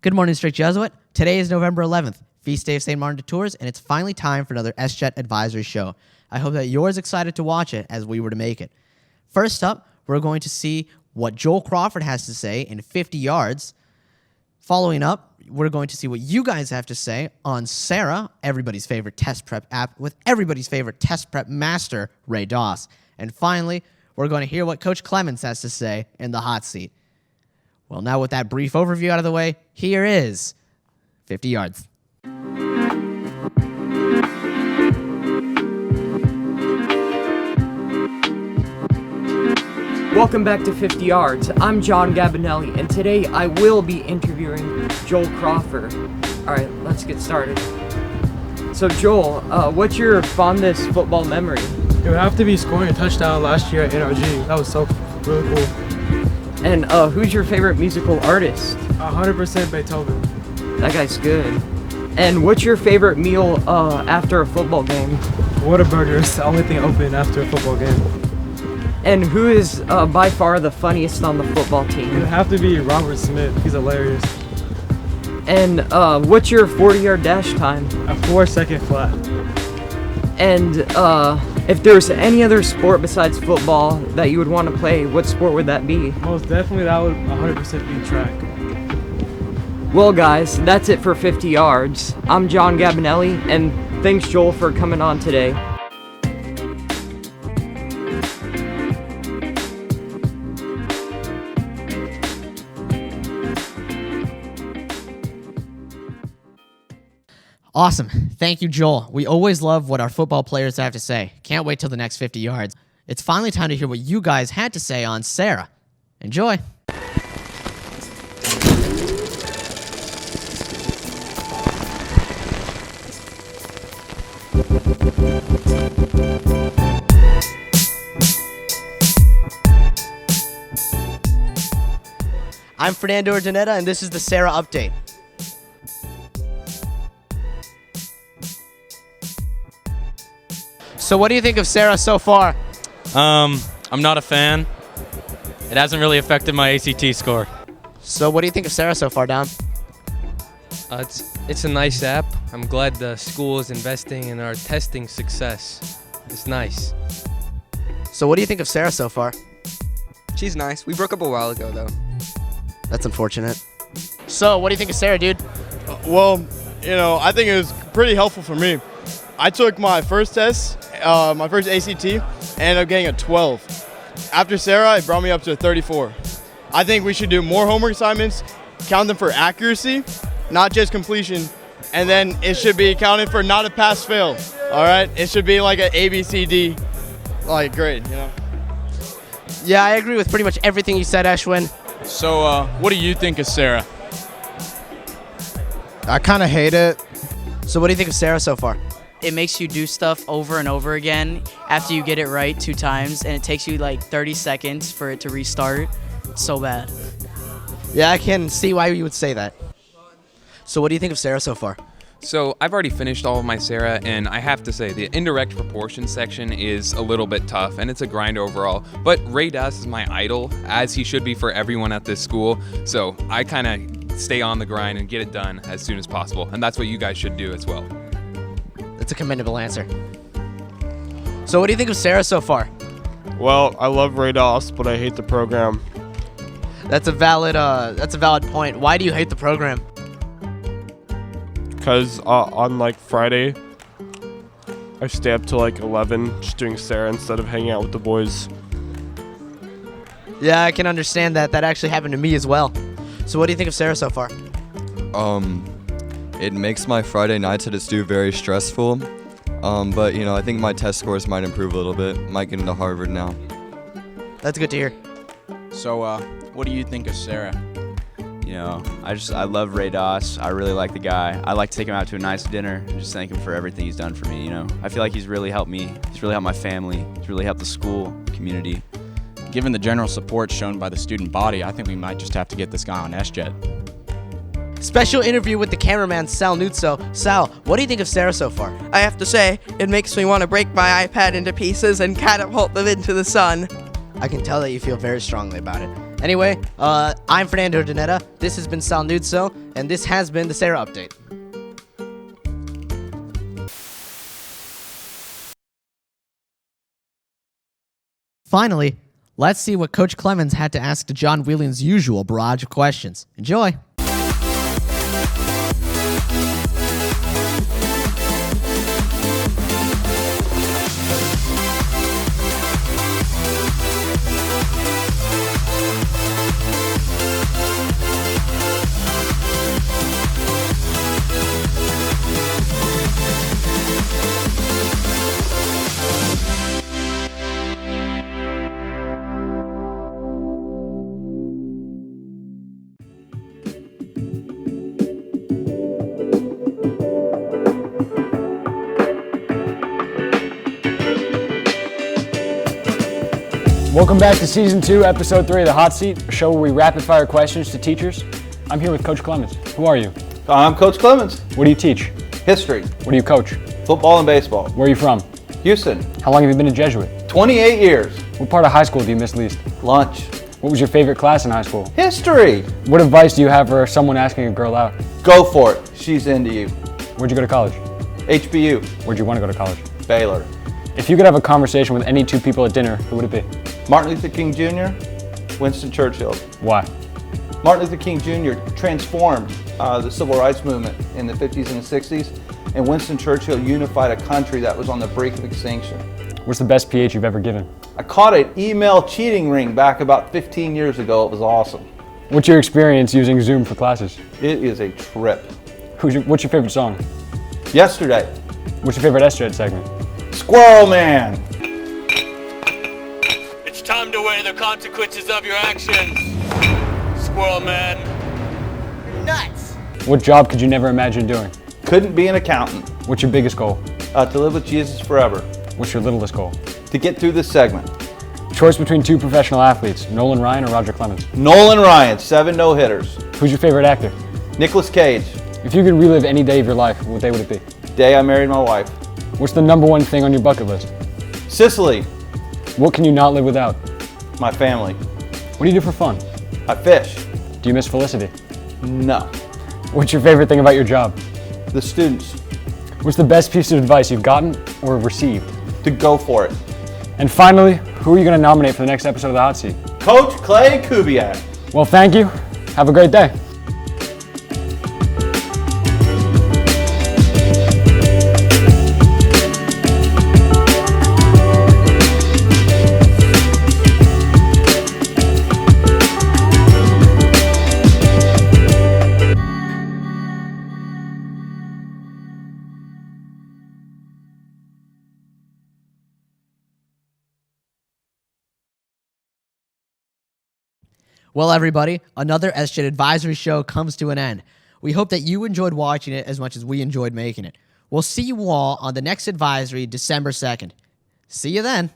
Good morning, Strict Jesuit. Today is November 11th, Feast Day of St. Martin de Tours, and it's finally time for another SJET advisory show. I hope that you're as excited to watch it as we were to make it. First up, we're going to see what Joel Crawford has to say in 50 yards. Following up, we're going to see what you guys have to say on Sara, everybody's favorite test prep app, with everybody's favorite test prep master, Ray Doss. And finally, we're going to hear what Coach Clemens has to say in the hot seat. Well, now with that brief overview out of the way, here is 50 yards. Welcome back to 50 Yards. I'm John Gabinelli, and today I will be interviewing Joel Crawford. All right, let's get started. So Joel, what's your fondest football memory? It would have to be scoring a touchdown last year at NRG. That was so really cool. And who's your favorite musical artist? 100% Beethoven. That guy's good. And what's your favorite meal after a football game? Whataburger is the only thing open after a football game. And who is by far the funniest on the football It team? would have to be Robert Smith. He's hilarious. And what's your 40-yard dash time? A 4-second flat. And if there's any other sport besides football that you would want to play, what sport would that be? Most definitely that would 100% be track. Well, guys, that's it for 50 Yards. I'm John Gabinelli, and thanks, Joel, for coming on today. Awesome. Thank you, Joel. We always love what our football players have to say. Can't wait till the next 50 yards. It's finally time to hear what you guys had to say on Sara. Enjoy. I'm Fernando Urdaneta, and this is the Sara Update. So what do you think of Sara so far? I'm not a fan. It hasn't really affected my ACT score. So what do you think of Sara so far, Don? It's a nice app. I'm glad the school is investing in our testing success. It's nice. So what do you think of Sara so far? She's nice. We broke up a while ago, though. That's unfortunate. So what do you think of Sara, dude? Well, I think it was pretty helpful for me. I took my first test, my first ACT, and ended up getting a 12. After Sara, it brought me up to a 34. I think we should do more homework assignments, count them for accuracy, not just completion, and then it should be counted for not a pass-fail, all right? It should be like an ABCD grade, Yeah, I agree with pretty much everything you said, Ashwin. So, what do you think of Sara? I kind of hate it. So what do you think of Sara so far? It makes you do stuff over and over again after you get it right 2 times, and it takes you like 30 seconds for it to restart. It's so bad. Yeah, I can see why you would say that. So what do you think of Sara so far? So I've already finished all of my Sara, and I have to say the indirect proportion section is a little bit tough, and it's a grind overall. But Ray Doss is my idol, as he should be for everyone at this school. So I kind of stay on the grind and get it done as soon as possible, and that's what you guys should do as well. That's a commendable answer. So what do you think of Sara so far? Well, I love Ray Doss, but I hate the program. That's a valid point. Why do you hate the program? Because on Friday, I stay up till 11 just doing Sara instead of hanging out with the boys. Yeah, I can understand that. That actually happened to me as well. So what do you think of Sara so far? It makes my Friday nights at SJET very stressful. But I think my test scores might improve a little bit. Might get into Harvard now. That's good to hear. So, what do you think of Sara? I love Ray Doss. I really like the guy. I like to take him out to a nice dinner and just thank him for everything he's done for me, I feel like he's really helped me. He's really helped my family. He's really helped the school, community. Given the general support shown by the student body, I think we might just have to get this guy on SJET. Special interview with the cameraman, Sal Nuzzo. Sal, what do you think of Sara so far? I have to say, it makes me want to break my iPad into pieces and catapult them into the sun. I can tell that you feel very strongly about it. Anyway, I'm Fernando Danetta. This has been Sal Nudso, and this has been the Sara Update. Finally, let's see what Coach Clemens had to ask to John Whelan's usual barrage of questions. Enjoy! Welcome back to Season 2, Episode 3 of The Hot Seat, a show where we rapid-fire questions to teachers. I'm here with Coach Clemens. Who are you? I'm Coach Clemens. What do you teach? History. What do you coach? Football and baseball. Where are you from? Houston. How long have you been a Jesuit? 28 years. What part of high school do you miss least? Lunch. What was your favorite class in high school? History. What advice do you have for someone asking a girl out? Go for it. She's into you. Where'd you go to college? HBU. Where'd you want to go to college? Baylor. If you could have a conversation with any two people at dinner, who would it be? Martin Luther King Jr., Winston Churchill. Why? Martin Luther King Jr. transformed the civil rights movement in the 50s and the 60s, and Winston Churchill unified a country that was on the brink of extinction. What's the best PH you've ever given? I caught an email cheating ring back about 15 years ago. It was awesome. What's your experience using Zoom for classes? It is a trip. What's your favorite song? Yesterday. What's your favorite SJET segment? Squirrel Man. It's time to weigh the consequences of your actions, Squirrel Man. You're nuts! What job could you never imagine doing? Couldn't be an accountant. What's your biggest goal? To live with Jesus forever. What's your littlest goal? To get through this segment. Choice between two professional athletes, Nolan Ryan or Roger Clemens? Nolan Ryan, 7 no-hitters. Who's your favorite actor? Nicolas Cage. If you could relive any day of your life, what day would it be? Day I married my wife. What's the #1 thing on your bucket list? Sicily. What can you not live without? My family. What do you do for fun? I fish. Do you miss Felicity? No. What's your favorite thing about your job? The students. What's the best piece of advice you've gotten or received? To go for it. And finally, who are you going to nominate for the next episode of The Hot Seat? Coach Clay Kubiak. Well, thank you. Have a great day. Well, everybody, another SJET Advisory show comes to an end. We hope that you enjoyed watching it as much as we enjoyed making it. We'll see you all on the next advisory, December 2nd. See you then.